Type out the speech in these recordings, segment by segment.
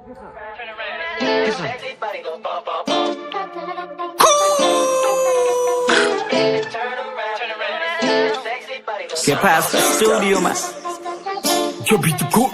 ¿Qué pasa? Studio man. Yo beat the good.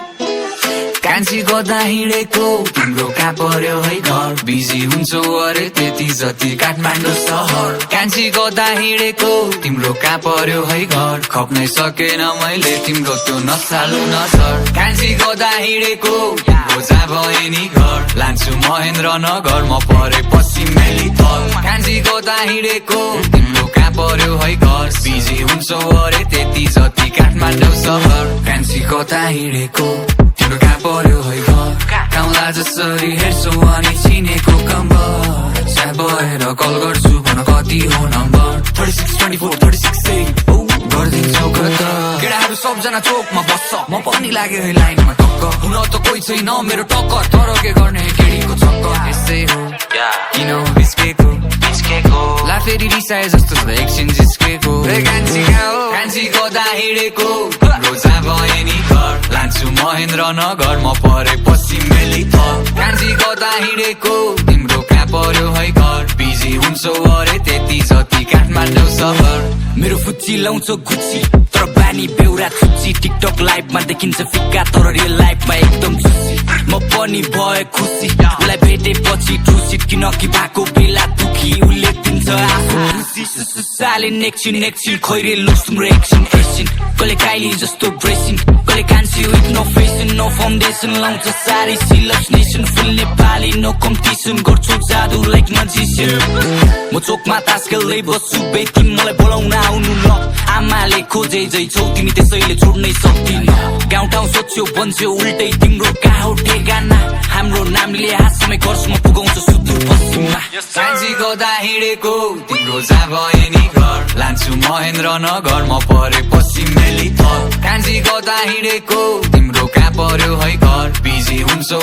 कान्छी गदा हिँडेको तिम्रो कहाँ पर्यो है घर बिजी हुन्छौ अरे त्यति जति काठमाडौँ सहर कान्छी गदा हिँडेको तिम्रो कहाँ पर्यो है घर खप्नै सकेन मैले तिम्रो त्यो नसालु नसर कान्छी गदा हिँडेको तिम्रो जहाँ भए नि घर लान्छु महेन्द्र नगर म परे पश्चिम मेली थल कान्छी गदा हिँडेको तिम्रो कहाँ पर्यो है घर बिजी हुन्छौ अरे त्यति जति काठमाडौँ सहर कान्छी गदा हिँडेको तिम्रो कहाँ पर्यो है घर गाउँला जसरी हेर्छौ अनि चिनेको कम्बर त्यहाँ भएर कल गर्छु भन कति हो नम्बर 362436 गरिदिन्छौ कता केटाहरू सबजना चोकमा बस्छ म पनि लाग्यो है लाइनमा टक्क हुन त कोही छैन मेरो टक्कर तर के गर्ने केटीको चक्कर यस्तै हो किन बिस्केको ला फेरि रिसाए जस्तो छ एकछिन जिस्केको कान्छी गदा हिँडेको रोजा भए नि घर लान्छु महेन्द्र नगर म परे पश्चिम मेली थल कान्छी गदा हिँडेको तिम्रो कहाँ पर्यो है घर बिजी हुन्छौ अरे त्यति जति काठमाडौँ सहर मेरो फुच्ची लाउँछौ गुच्ची तर बानी बेउरा छुच्ची टिकटक लाइभमा देखिन्छ फिक्का तर रियल लाइफमा एकदम चुच्ची म पनि भए खुसी उसलाई भेटेपछि ठुसी किनकि भएको बेला दुखी उसले दिन्छ आफू खुसी साले नेक्सिन खैरे लुक्स तिम्रो एक्सन कहिले काइली जस्तो ड्रेसिङ कहिले कान्छी with no fashion no foundation लाउँछ सारी सिलप्स nation full Nepali no competition गर्छु जादु लाइक मजिसियन म चोकमा तास खेल्दै बस्छु बेकिन मलाई बोलाउन आउनु न आमाले खोजे जै छौ तिमी त्यसैले छोड्नै सक्दिन गाउँ ठाउँ सोध्छौ बन्छौ उल्टै तिम्रो कहाँ हो ठेगाना हाम्रो नामले हातसम्मै घरसम्म पुगाउँछ सुदूर पश्चिममा कान्छी गदा हिँडेको तिम्रो जहाँ भए नि घर लान्छु महेन्द्र नगर म परे पश्चिम मेली थल कान्छी गदा हिँडेको तिम्रो कहाँ पर्यो है घर बिजी हुन्छौ